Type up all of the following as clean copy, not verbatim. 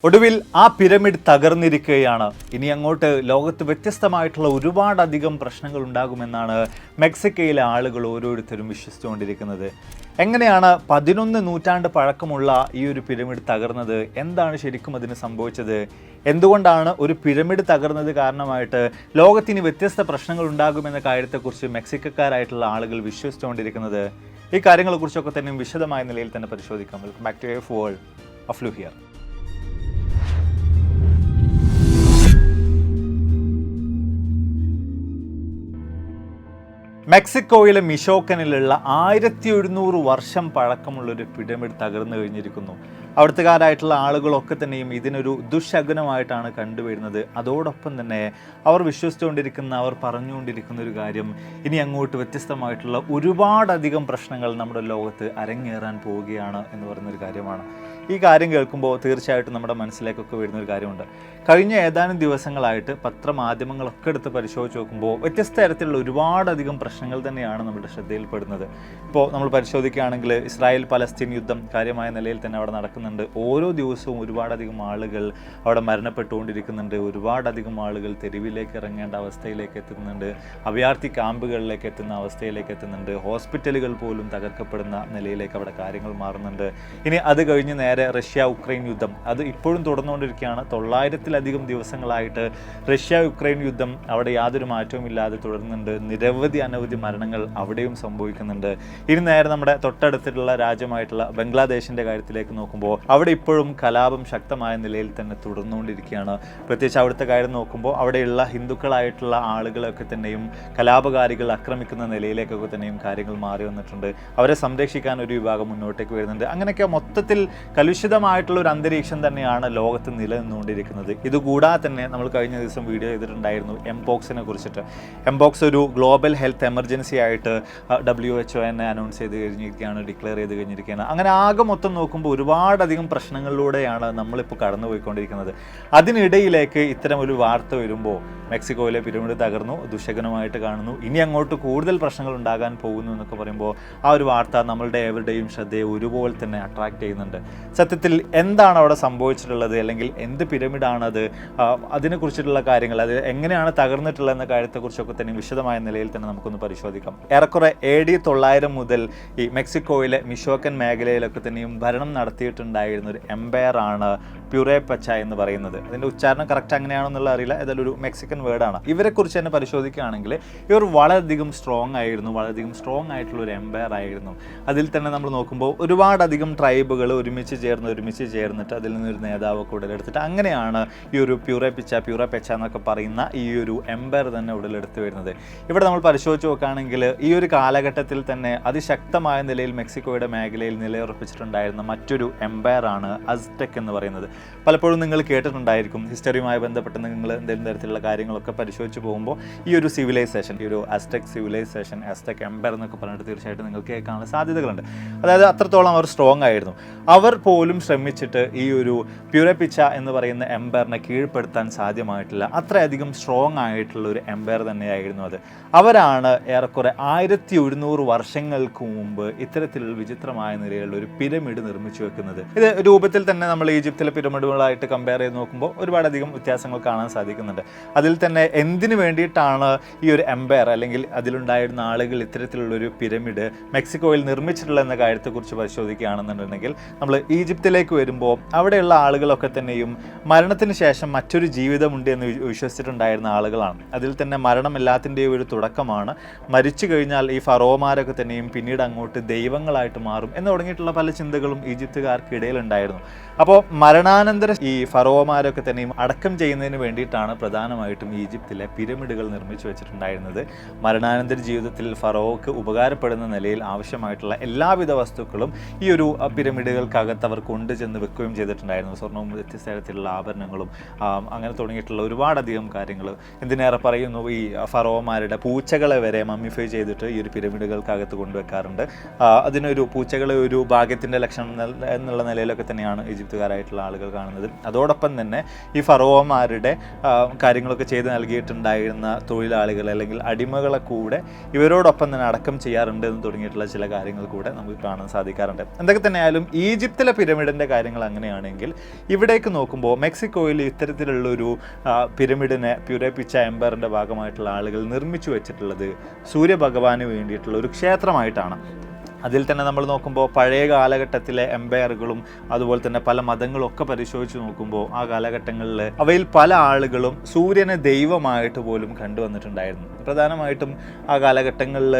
ഒടുവിൽ ആ പിരമിഡ് തകർന്നിരിക്കുകയാണ്. ഇനി അങ്ങോട്ട് ലോകത്ത് വ്യത്യസ്തമായിട്ടുള്ള ഒരുപാടധികം പ്രശ്നങ്ങൾ ഉണ്ടാകുമെന്നാണ് മെക്സിക്കോയിലെ ആളുകൾ ഓരോരുത്തരും വിശ്വസിച്ചുകൊണ്ടിരിക്കുന്നത്. എങ്ങനെയാണ് 11 നൂറ്റാണ്ട് പഴക്കമുള്ള ഈ ഒരു പിരമിഡ് തകർന്നത്? എന്താണ് ശരിക്കും അതിന് സംഭവിച്ചത്? എന്തുകൊണ്ടാണ് ഒരു പിരമിഡ് തകർന്നത് കാരണമായിട്ട് ലോകത്തിന് വ്യത്യസ്ത പ്രശ്നങ്ങൾ ഉണ്ടാകുമെന്ന കാര്യത്തെക്കുറിച്ച് മെക്സിക്കക്കാരായിട്ടുള്ള ആളുകൾ വിശ്വസിച്ചുകൊണ്ടിരിക്കുന്നത്? ഈ കാര്യങ്ങളെക്കുറിച്ചൊക്കെ തന്നെ വിശദമായ നിലയിൽ തന്നെ പരിശോധിക്കാം. Welcome back to AF world of ലു ഹിയർ. മെക്സിക്കോയിലെ മിഷോക്കനിലുള്ള 1700 വർഷം പഴക്കമുള്ളൊരു പിരമിഡ് തകർന്നു കഴിഞ്ഞിരിക്കുന്നു. അവിടുത്തുകാരായിട്ടുള്ള ആളുകളൊക്കെ തന്നെയും ഇതിനൊരു ദുശകുനമായിട്ടാണ് കണ്ടുവരുന്നത്. അതോടൊപ്പം തന്നെ അവർ വിശ്വസിച്ചുകൊണ്ടിരിക്കുന്ന, അവർ പറഞ്ഞുകൊണ്ടിരിക്കുന്ന ഒരു കാര്യം, ഇനി അങ്ങോട്ട് വ്യത്യസ്തമായിട്ടുള്ള ഒരുപാടധികം പ്രശ്നങ്ങൾ നമ്മുടെ ലോകത്ത് അരങ്ങേറാൻ പോവുകയാണ് എന്ന് പറയുന്നൊരു കാര്യമാണ്. ഈ കാര്യം കേൾക്കുമ്പോൾ തീർച്ചയായിട്ടും നമ്മുടെ മനസ്സിലേക്കൊക്കെ വരുന്നൊരു കാര്യമുണ്ട്. കഴിഞ്ഞ ഏതാനും ദിവസങ്ങളായിട്ട് പത്രമാധ്യമങ്ങളൊക്കെ എടുത്ത് പരിശോധിച്ച് നോക്കുമ്പോൾ വ്യത്യസ്ത തരത്തിലുള്ള ഒരുപാടധികം പ്രശ്നങ്ങൾ തന്നെയാണ് നമ്മുടെ ശ്രദ്ധയിൽപ്പെടുന്നത്. ഇപ്പോൾ നമ്മൾ പരിശോധിക്കുകയാണെങ്കിൽ ഇസ്രായേൽ പലസ്തീൻ യുദ്ധം കാര്യമായ നിലയിൽ തന്നെ അവിടെ നടക്കുന്നുണ്ട്. ഓരോ ദിവസവും ഒരുപാടധികം ആളുകൾ അവിടെ മരണപ്പെട്ടുകൊണ്ടിരിക്കുന്നുണ്ട്. ഒരുപാടധികം ആളുകൾ തെരുവിലേക്ക് ഇറങ്ങേണ്ട അവസ്ഥയിലേക്ക് എത്തുന്നുണ്ട്. അഭയാർത്ഥി ക്യാമ്പുകളിലേക്ക് എത്തുന്ന അവസ്ഥയിലേക്ക് എത്തുന്നുണ്ട്. ഹോസ്പിറ്റലുകൾ പോലും തകർക്കപ്പെടുന്ന നിലയിലേക്ക് അവിടെ കാര്യങ്ങൾ മാറുന്നുണ്ട്. ഇനി അത് കഴിഞ്ഞ് നേരെ റഷ്യ ഉക്രൈൻ യുദ്ധം, അത് ഇപ്പോഴും തുടർന്നുകൊണ്ടിരിക്കുകയാണ്. 900-ലധികം ദിവസങ്ങളായിട്ട് റഷ്യ ഉക്രൈൻ യുദ്ധം അവിടെ യാതൊരു മാറ്റവും ഇല്ലാതെ തുടരുന്നുണ്ട്. അനവധി മരണങ്ങൾ അവിടെയും സംഭവിക്കുന്നുണ്ട്. ഇനി നേരെ നമ്മുടെ തൊട്ടടുത്തിട്ടുള്ള രാജ്യമായിട്ടുള്ള ബംഗ്ലാദേശിൻ്റെ കാര്യത്തിലേക്ക് നോക്കുമ്പോൾ അവിടെ ഇപ്പോഴും കലാപം ശക്തമായ നിലയിൽ തന്നെ തുടർന്നുകൊണ്ടിരിക്കുകയാണ്. പ്രത്യേകിച്ച് അവിടുത്തെ കാര്യം നോക്കുമ്പോൾ അവിടെയുള്ള ഹിന്ദുക്കളായിട്ടുള്ള ആളുകളൊക്കെ തന്നെയും കലാപകാരികൾ ആക്രമിക്കുന്ന നിലയിലേക്കൊക്കെ തന്നെയും കാര്യങ്ങൾ മാറി വന്നിട്ടുണ്ട്. അവരെ സംരക്ഷിക്കാൻ ഒരു വിഭാഗം മുന്നോട്ടേക്ക് വരുന്നുണ്ട്. അങ്ങനെയൊക്കെ മൊത്തത്തിൽ കലുഷിതമായിട്ടുള്ള ഒരു അന്തരീക്ഷം തന്നെയാണ് ലോകത്ത് നിലനിന്നുകൊണ്ടിരിക്കുന്നത്. ഇതുകൂടാതെ തന്നെ നമ്മൾ കഴിഞ്ഞ ദിവസം വീഡിയോ ചെയ്തിട്ടുണ്ടായിരുന്നു എംപോക്സിനെ കുറിച്ചിട്ട്. എംപോക്സ് ഒരു ഗ്ലോബൽ ഹെൽത്ത് എമർജൻസി ആയിട്ട് WHO തന്നെ അനൗൺസ് ചെയ്ത് കഴിഞ്ഞിരിക്കുകയാണ്, ഡിക്ലെയർ ചെയ്ത് കഴിഞ്ഞിരിക്കുകയാണ്. അങ്ങനെ ആകെ മൊത്തം നോക്കുമ്പോൾ ഒരുപാടധികം പ്രശ്നങ്ങളിലൂടെയാണ് നമ്മളിപ്പോൾ കടന്നുപോയിക്കൊണ്ടിരിക്കുന്നത്. അതിനിടയിലേക്ക് ഇത്തരം ഒരു വാർത്ത വരുമ്പോൾ മെക്സിക്കോയിലെ പിരമിഡ് തകർന്നു, ദുശകനമായിട്ട് കാണുന്നു, ഇനി അങ്ങോട്ട് കൂടുതൽ പ്രശ്നങ്ങൾ ഉണ്ടാകാൻ പോകുന്നു എന്നൊക്കെ പറയുമ്പോൾ ആ ഒരു വാർത്ത നമ്മളുടെ ഏവരുടെയും ശ്രദ്ധയെ ഒരുപോലെ തന്നെ അട്രാക്റ്റ് ചെയ്യുന്നുണ്ട്. സത്യത്തിൽ എന്താണ് അവിടെ സംഭവിച്ചിട്ടുള്ളത്, അല്ലെങ്കിൽ എന്ത് പിരമിഡാണത്, അതിനെക്കുറിച്ചിട്ടുള്ള കാര്യങ്ങൾ, അത് എങ്ങനെയാണ് തകർന്നിട്ടുള്ളത് എന്ന കാര്യത്തെക്കുറിച്ചൊക്കെ തന്നെ വിശദമായ നിലയിൽ തന്നെ നമുക്കൊന്ന് പരിശോധിക്കാം. ഏറെക്കുറെ AD 900 മുതൽ ഈ മെക്സിക്കോയിലെ മിഷോക്കൻ മേഖലയിലൊക്കെ തന്നെയും ഭരണം നടത്തിയിട്ടുണ്ടായിരുന്ന ഒരു എംപയറാണ് പ്യൂറേപച്ച എന്ന് പറയുന്നത്. അതിൻ്റെ ഉച്ചാരണം കറക്റ്റ് അങ്ങനെയാണെന്നുള്ള അറിയില്ല, ഏതായാലും ഒരു മെക്സിക്കൻ വേർഡാണ്. ഇവരെക്കുറിച്ച് തന്നെ പരിശോധിക്കുകയാണെങ്കിൽ ഇവർ വളരെയധികം സ്ട്രോങ് ആയിട്ടുള്ള ഒരു എംപയർ ആയിരുന്നു. അതിൽ തന്നെ നമ്മൾ നോക്കുമ്പോൾ ഒരുപാടധികം ട്രൈബുകൾ ഒരുമിച്ച് ചേർന്നിട്ട് അതിൽ നിന്നൊരു നേതാവൊക്കെ ഉടലെടുത്തിട്ട് അങ്ങനെയാണ് ഈ ഒരു പ്യൂറേപച്ച എന്നൊക്കെ പറയുന്ന ഈ ഒരു എംപയർ തന്നെ ഉടലെടുത്ത് വരുന്നത്. ഇവിടെ നമ്മൾ പരിശോധിച്ച് നോക്കുകയാണെങ്കിൽ ഈ ഒരു കാലഘട്ടത്തിൽ തന്നെ അതിശക്തമായ നിലയിൽ മെക്സിക്കോയുടെ മേഖലയിൽ നിലയുറപ്പിച്ചിട്ടുണ്ടായിരുന്ന മറ്റൊരു എംപയറാണ് അസ്ടെക് എന്ന് പറയുന്നത്. പലപ്പോഴും നിങ്ങൾ കേട്ടിട്ടുണ്ടായിരിക്കും. ഹിസ്റ്ററിയുമായി ബന്ധപ്പെട്ട് നിങ്ങൾ എന്തെങ്കിലും തരത്തിലുള്ള കാര്യങ്ങളൊക്കെ പരിശോധിച്ച് പോകുമ്പോൾ ഈ ഒരു സിവിലൈസേഷൻ, ഈ ഒരു അസ്ടെക് സിവിലൈസേഷൻ, അസ്ടെക് എംപയർ എന്നൊക്കെ പറഞ്ഞിട്ട് തീർച്ചയായിട്ടും നിങ്ങൾക്ക് കേൾക്കാനുള്ള സാധ്യതകളുണ്ട്. അതായത് അത്രത്തോളം അവർ സ്ട്രോങ് ആയിരുന്നു. അവർ പോലും ശ്രമിച്ചിട്ട് ഈ ഒരു പ്യൂറേപച്ച എന്ന് പറയുന്ന എംപയറിനെ കീഴ്പ്പെടുത്താൻ സാധ്യമായിട്ടില്ല. അത്രയധികം സ്ട്രോങ് ആയിട്ടുള്ള ഒരു എംപയർ തന്നെയായിരുന്നു അത്. അവരാണ് ഏറെക്കുറെ 1700 വർഷങ്ങൾക്ക് മുമ്പ് ഇത്തരത്തിലുള്ള വിചിത്രമായ നിലയിലുള്ള ഒരു പിരമിഡ് നിർമ്മിച്ചു വെക്കുന്നത്. ഇത് രൂപത്തിൽ തന്നെ നമ്മൾ ഈജിപ്തിലെ പിരമിഡുകളായിട്ട് കമ്പയർ ചെയ്ത് നോക്കുമ്പോൾ ഒരുപാടധികം വ്യത്യാസങ്ങൾ കാണാൻ സാധിക്കുന്നുണ്ട്. അതിൽ തന്നെ എന്തിനു വേണ്ടിയിട്ടാണ് ഈ ഒരു എംപയർ അല്ലെങ്കിൽ അതിലുണ്ടായിരുന്ന ആളുകൾ ഇത്തരത്തിലുള്ളൊരു പിരമിഡ് മെക്സിക്കോയിൽ നിർമ്മിച്ചിട്ടുള്ള എന്ന കാര്യത്തെക്കുറിച്ച് പരിശോധിക്കുകയാണെന്നുണ്ടെങ്കിൽ നമ്മൾ ഈജിപ്തിലേക്ക് വരുമ്പോൾ അവിടെയുള്ള ആളുകളൊക്കെ തന്നെയും മരണത്തിന് ശേഷം മറ്റൊരു ജീവിതമുണ്ട് എന്ന് വിശ്വസിച്ചിട്ടുണ്ടായിരുന്ന ആളുകളാണ്. അതിൽ തന്നെ മരണം എല്ലാത്തിൻ്റെയും ഒരു തുടക്കമാണ്. മരിച്ചു കഴിഞ്ഞാൽ ഈ ഫറോമാരൊക്കെ തന്നെയും പിന്നീട് അങ്ങോട്ട് ദൈവങ്ങളായിട്ട് മാറും എന്ന് തുടങ്ങിയിട്ടുള്ള പല ചിന്തകളും ഈജിപ്തുകാർക്കിടയിലുണ്ടായിരുന്നു. അപ്പോൾ മരണാനന്തര ഈ ഫറോമാരൊക്കെ തന്നെയും അടക്കം ചെയ്യുന്നതിന് വേണ്ടിയിട്ടാണ് പ്രധാനമായിട്ടും ഈജിപ്തിലെ പിരമിഡുകൾ നിർമ്മിച്ചു വെച്ചിട്ടുണ്ടായിരുന്നത്. മരണാനന്തര ജീവിതത്തിൽ ഫറോക്ക് ഉപകാരപ്പെടുന്ന നിലയിൽ ആവശ്യമായിട്ടുള്ള എല്ലാവിധ വസ്തുക്കളും ഈ ഒരു പിരമിഡുകൾക്കകത്ത് അവർ കൊണ്ടുചെന്ന് വെക്കുകയും ചെയ്തിട്ടുണ്ടായിരുന്നു. സ്വർണ്ണവും വ്യത്യസ്ത തരത്തിലുള്ള ആഭരണങ്ങളും അങ്ങനെ തുടങ്ങിയിട്ടുള്ള ഒരുപാടധികം കാര്യങ്ങൾ. എന്തിനേറെ പറയുന്നു, ഈ ഫറോമാരുടെ പൂച്ചകളെ വരെ മമ്മിഫൈ ചെയ്തിട്ട് ഈ ഒരു പിരമിഡുകൾക്കകത്ത് കൊണ്ടുവെക്കാറുണ്ട്. അതിനൊരു പൂച്ചകളെ ഒരു ഭാഗ്യത്തിൻ്റെ ലക്ഷണം എന്നുള്ള നിലയിലൊക്കെ തന്നെയാണ് ഈജിപ്ത് എഴുത്തുകാരായിട്ടുള്ള ആളുകൾ കാണുന്നത്. അതോടൊപ്പം തന്നെ ഈ ഫറോവമാരുടെ കാര്യങ്ങളൊക്കെ ചെയ്ത് നൽകിയിട്ടുണ്ടായിരുന്ന തൊഴിലാളികൾ അല്ലെങ്കിൽ അടിമകളെ കൂടെ ഇവരോടൊപ്പം തന്നെ അടക്കം ചെയ്യാറുണ്ട് എന്ന് തുടങ്ങിയിട്ടുള്ള ചില കാര്യങ്ങൾ കൂടെ നമുക്ക് കാണാൻ സാധിക്കാറുണ്ട്. എന്തൊക്കെ തന്നെയായാലും ഈജിപ്തിലെ പിരമിഡിൻ്റെ കാര്യങ്ങൾ അങ്ങനെയാണെങ്കിൽ ഇവിടേക്ക് നോക്കുമ്പോൾ മെക്സിക്കോയിൽ ഇത്തരത്തിലുള്ളൊരു പിരമിഡിനെ പ്യൂരേപിച്ച എംപയറിൻ്റെ ഭാഗമായിട്ടുള്ള ആളുകൾ നിർമ്മിച്ചു വെച്ചിട്ടുള്ളത് സൂര്യഭഗവാന് വേണ്ടിയിട്ടുള്ള ഒരു ക്ഷേത്രമായിട്ടാണ്. അതിൽ തന്നെ നമ്മൾ നോക്കുമ്പോൾ പഴയ കാലഘട്ടത്തിലെ എംപയറുകളും അതുപോലെ തന്നെ പല മതങ്ങളും ഒക്കെ പരിശോധിച്ച് നോക്കുമ്പോൾ ആ കാലഘട്ടങ്ങളിൽ അവയിൽ പല ആളുകളും സൂര്യനെ ദൈവമായിട്ട് പോലും കണ്ടുവന്നിട്ടുണ്ടായിരുന്നു. പ്രധാനമായിട്ടും ആ കാലഘട്ടങ്ങളിൽ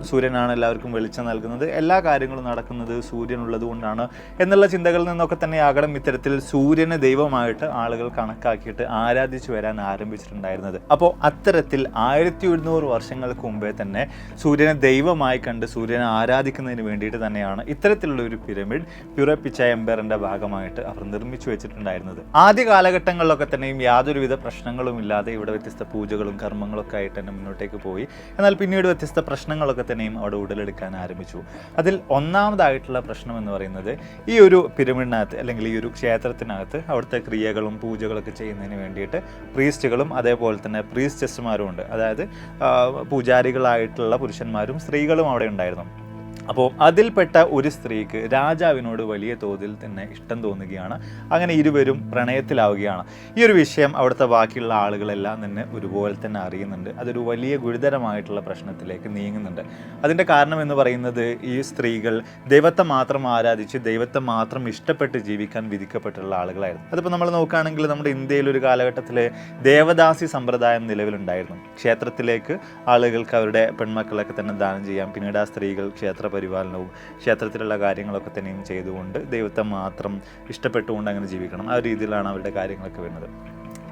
സൂര്യനാണ് എല്ലാവർക്കും വെളിച്ചം നൽകുന്നത്, എല്ലാ കാര്യങ്ങളും നടക്കുന്നത് സൂര്യനുള്ളത് കൊണ്ടാണ് എന്നുള്ള ചിന്തകളിൽ നിന്നൊക്കെ തന്നെ ആകണം ഇത്തരത്തിൽ സൂര്യനെ ദൈവമായിട്ട് ആളുകൾ കണക്കാക്കിയിട്ട് ആരാധിച്ചു വരാൻ ആരംഭിച്ചിട്ടുണ്ടായിരുന്നത്. അപ്പോൾ അത്തരത്തിൽ 1700 വർഷങ്ങൾക്ക് മുമ്പേ തന്നെ സൂര്യനെ ദൈവമായി കണ്ട് സൂര്യനെ ആരാധിക്കുന്നതിന് വേണ്ടിയിട്ട് തന്നെയാണ് ഇത്തരത്തിലുള്ള ഒരു പിരമിഡ് പ്യൂരേപിച്ച എംപയറിൻ്റെ ഭാഗമായിട്ട് അവർ നിർമ്മിച്ചു വെച്ചിട്ടുണ്ടായിരുന്നത്. ആദ്യ കാലഘട്ടങ്ങളിലൊക്കെ തന്നെയും യാതൊരുവിധ പ്രശ്നങ്ങളും ഇല്ലാതെ ഇവിടെ വ്യത്യസ്ത പൂജകളും കർമ്മങ്ങളൊക്കെ ആയിട്ട് തന്നെ മുന്നോട്ടേക്ക് പോയി. എന്നാൽ പിന്നീട് വ്യത്യസ്ത പ്രശ്നങ്ങളൊക്കെ തന്നെയും അവിടെ ഉടലെടുക്കാൻ ആരംഭിച്ചു. അതിൽ ഒന്നാമതായിട്ടുള്ള പ്രശ്നം എന്ന് പറയുന്നത് ഈ ഒരു പിരമിഡിനകത്ത് അല്ലെങ്കിൽ ഈ ഒരു ക്ഷേത്രത്തിനകത്ത് അവിടുത്തെ ക്രിയകളും പൂജകളൊക്കെ ചെയ്യുന്നതിന് വേണ്ടിയിട്ട് പ്രീസ്റ്റുകളും അതേപോലെ തന്നെ പ്രീസ്റ്റസ്മാരും ഉണ്ട്. അതായത് പൂജാരികളായിട്ടുള്ള പുരുഷന്മാരും സ്ത്രീകളും അവിടെ ഉണ്ടായിരുന്നു. അപ്പോൾ അതിൽപ്പെട്ട ഒരു സ്ത്രീക്ക് രാജാവിനോട് വലിയ തോതിൽ തന്നെ ഇഷ്ടം തോന്നുകയാണ്. അങ്ങനെ ഇരുവരും പ്രണയത്തിലാവുകയാണ്. ഈ ഒരു വിഷയം അവിടുത്തെ ബാക്കിയുള്ള ആളുകളെല്ലാം തന്നെ ഒരുപോലെ തന്നെ അറിയുന്നുണ്ട്. അതൊരു വലിയ ഗുരുതരമായിട്ടുള്ള പ്രശ്നത്തിലേക്ക് നീങ്ങുന്നുണ്ട്. അതിൻ്റെ കാരണം എന്ന് പറയുന്നത് ഈ സ്ത്രീകൾ ദൈവത്തെ മാത്രം ആരാധിച്ച് ദൈവത്തെ മാത്രം ഇഷ്ടപ്പെട്ട് ജീവിക്കാൻ വിധിക്കപ്പെട്ടുള്ള ആളുകളായിരുന്നു. അതിപ്പോൾ നമ്മൾ നോക്കുകയാണെങ്കിൽ നമ്മുടെ ഇന്ത്യയിൽ ഒരു കാലഘട്ടത്തിൽ ദേവദാസി സമ്പ്രദായം നിലവിലുണ്ടായിരുന്നു. ക്ഷേത്രത്തിലേക്ക് ആളുകൾക്ക് അവരുടെ പെൺമക്കളൊക്കെ തന്നെ ദാനം ചെയ്യാം. പിന്നീട് ആ സ്ത്രീകൾ ക്ഷേത്ര പരിപാലനവും ക്ഷേത്രത്തിലുള്ള കാര്യങ്ങളൊക്കെ തന്നെയും ചെയ്തുകൊണ്ട് ദൈവത്തെ മാത്രം ഇഷ്ടപ്പെട്ടുകൊണ്ട് അങ്ങനെ ജീവിക്കണം. ആ രീതിയിലാണ് അവരുടെ കാര്യങ്ങളൊക്കെ വരുന്നത്.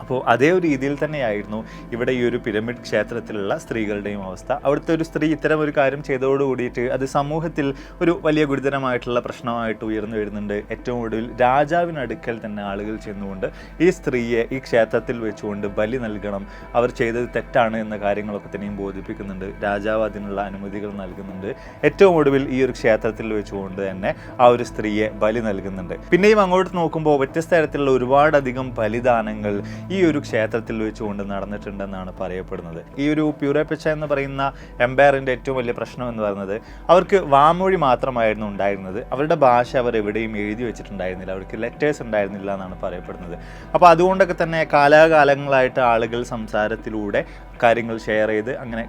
അപ്പോൾ അതേ ഒരു രീതിയിൽ തന്നെയായിരുന്നു ഇവിടെ ഈ ഒരു പിരമിഡ് ക്ഷേത്രത്തിലുള്ള സ്ത്രീകളുടെയും അവസ്ഥ. അവിടുത്തെ ഒരു സ്ത്രീ ഇത്തരം ഒരു കാര്യം ചെയ്തതോടുകൂടിയിട്ട് അത് സമൂഹത്തിൽ ഒരു വലിയ ഗുരുതരമായിട്ടുള്ള പ്രശ്നമായിട്ട് ഉയർന്നു വരുന്നുണ്ട്. ഏറ്റവും ഒടുവിൽ രാജാവിനടുക്കൽ തന്നെ ആളുകൾ ചെന്നുകൊണ്ട് ഈ സ്ത്രീയെ ഈ ക്ഷേത്രത്തിൽ വെച്ചുകൊണ്ട് ബലി നൽകണം, അവർ ചെയ്തത് തെറ്റാണ് എന്ന കാര്യങ്ങളൊക്കെ തന്നെയും ബോധിപ്പിക്കുന്നുണ്ട്. രാജാവ് അതിനുള്ള അനുമതികൾ നൽകുന്നുണ്ട്. ഏറ്റവും ഒടുവിൽ ഈ ഒരു ക്ഷേത്രത്തിൽ വെച്ചുകൊണ്ട് തന്നെ ആ ഒരു സ്ത്രീയെ ബലി നൽകുന്നുണ്ട്. പിന്നെയും അങ്ങോട്ട് നോക്കുമ്പോൾ വ്യത്യസ്ത തരത്തിലുള്ള ഒരുപാടധികം ബലിദാനങ്ങൾ ഈ ഒരു ക്ഷേത്രത്തിൽ വെച്ചുകൊണ്ട് നടന്നിട്ടുണ്ടെന്നാണ് പറയപ്പെടുന്നത്. ഈ ഒരു പ്യൂരേപിച്ച എന്ന് പറയുന്ന എംപയറിൻ്റെ ഏറ്റവും വലിയ പ്രശ്നം എന്ന് പറയുന്നത് അവർക്ക് വാമൊഴി മാത്രമായിരുന്നു ഉണ്ടായിരുന്നത്. അവരുടെ ഭാഷ അവർ എവിടെയും എഴുതി വെച്ചിട്ടുണ്ടായിരുന്നില്ല, അവർക്ക് ലെറ്റേഴ്സ് ഉണ്ടായിരുന്നില്ല എന്നാണ് പറയപ്പെടുന്നത്. അപ്പോൾ അതുകൊണ്ടൊക്കെ തന്നെ കാലാകാലങ്ങളായിട്ട് ആളുകൾ സംസാരത്തിലൂടെ കാര്യങ്ങൾ ഷെയർ ചെയ്ത് അങ്ങനെ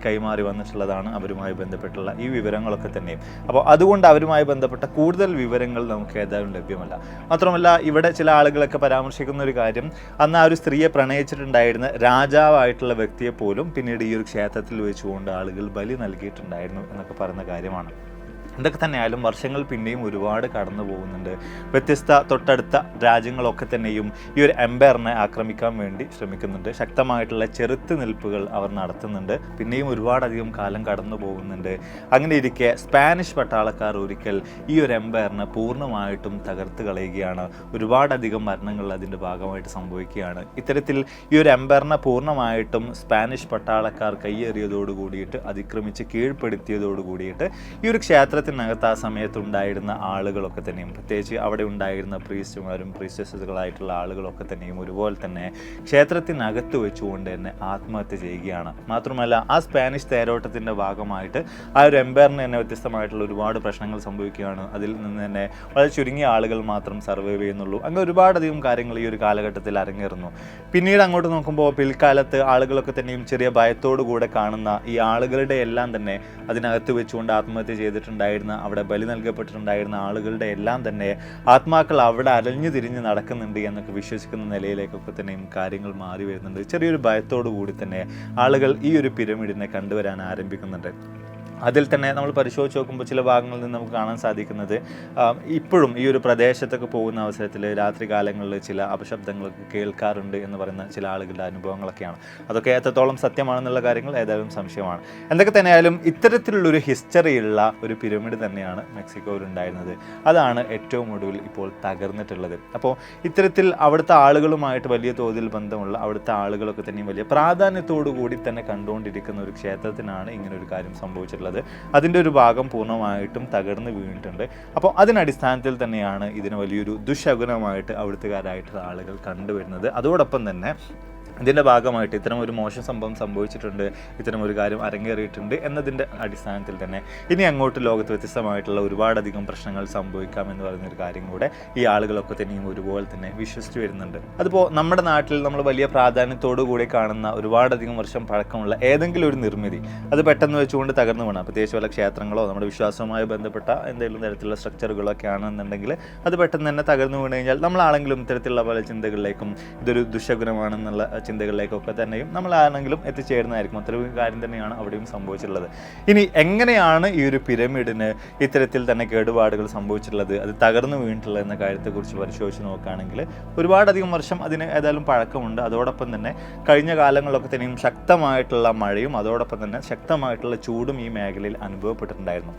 കൈമാറി വന്നിട്ടുള്ളതാണ് അവരുമായി ബന്ധപ്പെട്ടുള്ള ഈ വിവരങ്ങളൊക്കെ തന്നെയും. അപ്പോൾ അതുകൊണ്ട് അവരുമായി ബന്ധപ്പെട്ട കൂടുതൽ വിവരങ്ങൾ നമുക്ക് ഏതായാലും ലഭ്യമല്ല. മാത്രമല്ല ഇവിടെ ചില ആളുകളൊക്കെ പരാമർശിക്കുന്ന ഒരു കാര്യം, അന്ന് ആ ഒരു സ്ത്രീയെ പ്രണയിച്ചിട്ടുണ്ടായിരുന്ന രാജാവായിട്ടുള്ള വ്യക്തിയെ പോലും പിന്നീട് ഈ ഒരു ക്ഷേത്രത്തിൽ വെച്ചുകൊണ്ട് ആളുകൾ ബലി നൽകിയിട്ടുണ്ടായിരുന്നു എന്നൊക്കെ പറയുന്ന കാര്യമാണ്. എന്തൊക്കെ തന്നെയായാലും വർഷങ്ങൾ പിന്നെയും ഒരുപാട് കടന്നു പോകുന്നുണ്ട്. വ്യത്യസ്ത തൊട്ടടുത്ത രാജ്യങ്ങളൊക്കെ തന്നെയും ഈ ഒരു എംപയറിനെ ആക്രമിക്കാൻ വേണ്ടി ശ്രമിക്കുന്നുണ്ട്. ശക്തമായിട്ടുള്ള ചെറുത്ത് നിൽപ്പുകൾ അവർ നടത്തുന്നുണ്ട്. പിന്നെയും ഒരുപാടധികം കാലം കടന്നു പോകുന്നുണ്ട്. അങ്ങനെ ഇരിക്കെ സ്പാനിഷ് പട്ടാളക്കാർ ഒരിക്കൽ ഈ ഒരു എംപയറിനെ പൂർണ്ണമായിട്ടും തകർത്ത് കളയുകയാണ്. ഒരുപാടധികം മരണങ്ങൾ അതിൻ്റെ ഭാഗമായിട്ട് സംഭവിക്കുകയാണ്. ഇത്തരത്തിൽ ഈ ഒരു എംപയറിനെ പൂർണ്ണമായിട്ടും സ്പാനിഷ് പട്ടാളക്കാർ കയ്യേറിയതോടു കൂടിയിട്ട് അതിക്രമിച്ച് കീഴ്പ്പെടുത്തിയതോടു കൂടിയിട്ട് ഈ ഒരു ക്ഷേത്രത്തിനകത്ത് ആ സമയത്തുണ്ടായിരുന്ന ആളുകളൊക്കെ തന്നെയും പ്രത്യേകിച്ച് അവിടെ ഉണ്ടായിരുന്ന പ്രീസ്റ്റുമാരും പ്രീസ്റ്റസുകളായിട്ടുള്ള ആളുകളൊക്കെ തന്നെയും ഒരുപോലെ തന്നെ ക്ഷേത്രത്തിനകത്ത് വെച്ചുകൊണ്ട് തന്നെ ആത്മഹത്യ ചെയ്യുകയാണ്. മാത്രമല്ല ആ സ്പാനിഷ് തേരോട്ടത്തിൻ്റെ ഭാഗമായിട്ട് ആ ഒരു എംപയറിന് തന്നെ വ്യത്യസ്തമായിട്ടുള്ള ഒരുപാട് പ്രശ്നങ്ങൾ സംഭവിക്കുകയാണ്. അതിൽ നിന്ന് തന്നെ വളരെ ചുരുങ്ങിയ ആളുകൾ മാത്രം സർവൈവ് ചെയ്യുന്നുള്ളൂ. അങ്ങനെ ഒരുപാടധികം കാര്യങ്ങൾ ഈ ഒരു കാലഘട്ടത്തിൽ അരങ്ങേറുന്നു. പിന്നീട് അങ്ങോട്ട് നോക്കുമ്പോൾ പിൽക്കാലത്ത് ആളുകളൊക്കെ തന്നെയും ചെറിയ ഭയത്തോടു കൂടെ കാണുന്ന ഈ ആളുകളുടെ എല്ലാം തന്നെ അതിനകത്ത് വെച്ചുകൊണ്ട് ആത്മഹത്യ ചെയ്തിട്ടുണ്ടായിരുന്നു അവിടെ ബലി നൽകപ്പെട്ടിട്ടുണ്ടായിരുന്ന ആളുകളുടെ എല്ലാം തന്നെ ആത്മാക്കൾ അവിടെ അലഞ്ഞു തിരിഞ്ഞ് നടക്കുന്നുണ്ട് എന്നൊക്കെ വിശ്വസിക്കുന്ന നിലയിലേക്കൊക്കെ തന്നെയും കാര്യങ്ങൾ മാറി വരുന്നുണ്ട്. ചെറിയൊരു ഭയത്തോടു കൂടി തന്നെ ആളുകൾ ഈ ഒരു പിരമിഡിനെ കണ്ടുവരാൻ ആരംഭിക്കുന്നുണ്ട്. അതിൽ തന്നെ നമ്മൾ പരിശോധിച്ച് നോക്കുമ്പോൾ ചില ഭാഗങ്ങളിൽ നിന്ന് നമുക്ക് കാണാൻ സാധിക്കുന്നത് ഇപ്പോഴും ഈ ഒരു പ്രദേശത്തൊക്കെ പോകുന്ന അവസരത്തിൽ രാത്രി കാലങ്ങളിൽ ചില അപശബ്ദങ്ങളൊക്കെ കേൾക്കാറുണ്ട് എന്ന് പറയുന്ന ചില ആളുകളുടെ അനുഭവങ്ങളൊക്കെയാണ്. അതൊക്കെ എത്രത്തോളം സത്യമാണെന്നുള്ള കാര്യങ്ങൾ ഏതായാലും സംശയമാണ്. എന്തൊക്കെ തന്നെയായാലും ഇത്തരത്തിലുള്ളൊരു ഹിസ്റ്ററിയുള്ള ഒരു പിരമിഡ് തന്നെയാണ് മെക്സിക്കോയിൽ ഉണ്ടായിരുന്നത്. അതാണ് ഏറ്റവും ഒടുവിൽ ഇപ്പോൾ തകർന്നിട്ടുള്ളത്. അപ്പോൾ ഇത്തരത്തിൽ അവിടുത്തെ ആളുകളുമായിട്ട് വലിയ തോതിൽ ബന്ധമുള്ള അവിടുത്തെ ആളുകളൊക്കെ തന്നെയും വലിയ പ്രാധാന്യത്തോടു കൂടി തന്നെ കണ്ടുകൊണ്ടിരിക്കുന്ന ഒരു ക്ഷേത്രത്തിനാണ് ഇങ്ങനെ ഒരു കാര്യം സംഭവിച്ചിട്ടുള്ളത്. നിർമ്മിച്ചിട്ടുള്ളത്. അതിൻ്റെ ഒരു ഭാഗം പൂർണ്ണമായിട്ടും തകർന്ന് വീണിട്ടുണ്ട്. അപ്പോൾ അതിനടിസ്ഥാനത്തിൽ തന്നെയാണ് ഇതിന് വലിയൊരു ദുശകുനമായിട്ട് അവിടുത്തുകാരായിട്ടുള്ള ആളുകൾ കണ്ടുവരുന്നത്. അതോടൊപ്പം തന്നെ ഇതിൻ്റെ ഭാഗമായിട്ട് ഇത്തരം ഒരു മോശം സംഭവം സംഭവിച്ചിട്ടുണ്ട്, ഇത്തരം ഒരു കാര്യം അരങ്ങേറിയിട്ടുണ്ട് എന്നതിൻ്റെ അടിസ്ഥാനത്തിൽ തന്നെ ഇനി അങ്ങോട്ട് ലോകത്ത് വ്യത്യസ്തമായിട്ടുള്ള ഒരുപാടധികം പ്രശ്നങ്ങൾ സംഭവിക്കാം എന്ന് പറയുന്നൊരു കാര്യം കൂടെ ഈ ആളുകളൊക്കെ തന്നെയും ഒരുപോലെ തന്നെ വിശ്വസിച്ച് വരുന്നുണ്ട്. അതിപ്പോൾ നമ്മുടെ നാട്ടിൽ നമ്മൾ വലിയ പ്രാധാന്യത്തോടു കൂടി കാണുന്ന ഒരുപാടധികം വർഷം പഴക്കമുള്ള ഏതെങ്കിലും ഒരു നിർമ്മിതി അത് പെട്ടെന്ന് വെച്ചുകൊണ്ട് തകർന്നു വീണാൽ, പ്രത്യേകിച്ച് വല്ല ക്ഷേത്രങ്ങളോ നമ്മുടെ വിശ്വാസവുമായി ബന്ധപ്പെട്ട എന്തെങ്കിലും തരത്തിലുള്ള സ്ട്രക്ചറുകളൊക്കെ ആണെന്നുണ്ടെങ്കിൽ അത് പെട്ടെന്ന് തന്നെ തകർന്നു വീണ് കഴിഞ്ഞാൽ നമ്മളാണെങ്കിലും ഇത്തരത്തിലുള്ള പല ചിന്തകളിലേക്കും ഇതൊരു ദുശകുനമാണെന്നുള്ള ചിന്തകളിലേക്കൊക്കെ തന്നെയും നമ്മളാണെങ്കിലും എത്തിച്ചേരുന്നതായിരിക്കും. അത്രയും കാര്യം തന്നെയാണ് അവിടെയും സംഭവിച്ചിട്ടുള്ളത്. ഇനി എങ്ങനെയാണ് ഈ ഒരു പിരമിഡിന് ഇത്തരത്തിൽ തന്നെ കേടുപാടുകൾ സംഭവിച്ചിട്ടുള്ളത്, അത് തകർന്നു വീണിട്ടുള്ളത് എന്ന കാര്യത്തെക്കുറിച്ച് പരിശോധിച്ച് നോക്കുകയാണെങ്കിൽ ഒരുപാടധികം വർഷം അതിന് ഏതായാലും പഴക്കമുണ്ട്. അതോടൊപ്പം തന്നെ കഴിഞ്ഞ കാലങ്ങളിലൊക്കെ തന്നെയും ശക്തമായിട്ടുള്ള മഴയും അതോടൊപ്പം തന്നെ ശക്തമായിട്ടുള്ള ചൂടും ഈ മേഖലയിൽ അനുഭവപ്പെട്ടിട്ടുണ്ടായിരുന്നു.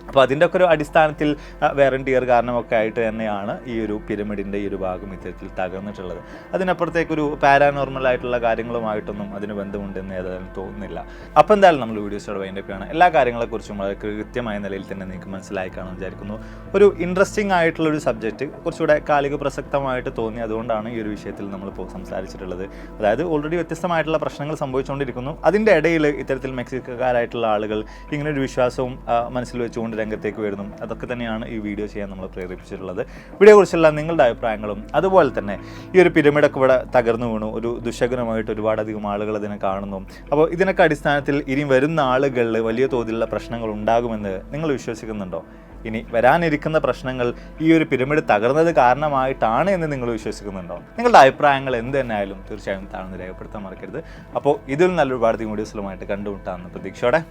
അപ്പോൾ അതിൻ്റെ ഒക്കെ ഒരു അടിസ്ഥാനത്തിൽ വെയർ കാരണമൊക്കെ ആയിട്ട് തന്നെയാണ് ഈ ഒരു പിരമിഡിൻ്റെ ഈ ഒരു ഭാഗം ഇത്തരത്തിൽ തകർന്നിട്ടുള്ളത്. അതിനപ്പുറത്തേക്കൊരു പാരാനോർമൽ ആയിട്ടുള്ള കാര്യങ്ങളുമായിട്ടൊന്നും അതിന് ബന്ധമുണ്ടെന്ന് ഏതായാലും തോന്നുന്നില്ല. അപ്പോൾ എന്തായാലും നമ്മൾ വീഡിയോസോടെ വൈൻഡപ്പാണ്. എല്ലാ കാര്യങ്ങളെക്കുറിച്ചും വളരെ കൃത്യമായ നിലയിൽ തന്നെ നിങ്ങൾക്ക് മനസ്സിലായി കാണുമെന്ന് വിചാരിക്കുന്നു. ഒരു ഇൻട്രസ്റ്റിംഗ് ആയിട്ടുള്ളൊരു സബ്ജക്റ്റ് കുറച്ചുകൂടെ കാലിക പ്രസക്തമായിട്ട് തോന്നി. അതുകൊണ്ടാണ് ഈ ഒരു വിഷയത്തിൽ നമ്മളിപ്പോൾ സംസാരിച്ചിട്ടുള്ളത്. അതായത് ഓൾറെഡി വ്യത്യസ്തമായിട്ടുള്ള പ്രശ്നങ്ങൾ സംഭവിച്ചുകൊണ്ടിരിക്കുന്നു. അതിൻ്റെ ഇടയിൽ ഇത്തരത്തിൽ മെക്സിക്കക്കാരായിട്ടുള്ള ആളുകൾ ഇങ്ങനൊരു വിശ്വാസവും മനസ്സിൽ വെച്ചുകൊണ്ട് രംഗത്തേക്ക് വരുന്നു. അതൊക്കെ തന്നെയാണ് ഈ വീഡിയോ ചെയ്യാൻ നമ്മൾ പ്രേരിപ്പിച്ചിട്ടുള്ളത്. വീഡിയോയെക്കുറിച്ചുള്ള നിങ്ങളുടെ അഭിപ്രായങ്ങളും അതുപോലെ തന്നെ ഈ ഒരു പിരമിഡൊക്കെ ഇവിടെ തകർന്നു വീണു, ഒരു ദുശകുനമായിട്ട് ഒരുപാടധികം ആളുകൾ അതിനെ കാണുന്നു. അപ്പോൾ ഇതിനൊക്കെ അടിസ്ഥാനത്തിൽ ഇനി വരുന്ന ആളുകളിൽ വലിയ തോതിലുള്ള പ്രശ്നങ്ങൾ ഉണ്ടാകുമെന്ന് നിങ്ങൾ വിശ്വസിക്കുന്നുണ്ടോ? ഇനി വരാനിരിക്കുന്ന പ്രശ്നങ്ങൾ ഈ ഒരു പിരമിഡ് തകർന്നത് കാരണമായിട്ടാണ് എന്ന് നിങ്ങൾ വിശ്വസിക്കുന്നുണ്ടോ? നിങ്ങളുടെ അഭിപ്രായങ്ങൾ എന്ത് തന്നെ ആയാലും തീർച്ചയായും താഴ്ന്ന് രേഖപ്പെടുത്താൻ മറക്കരുത്. അപ്പോൾ ഇതിൽ നല്ലൊരു ഒരുപാട് വീഡിയോസിലുമായിട്ട് കണ്ടുമുട്ടാമെന്ന് പ്രതീക്ഷയോടെ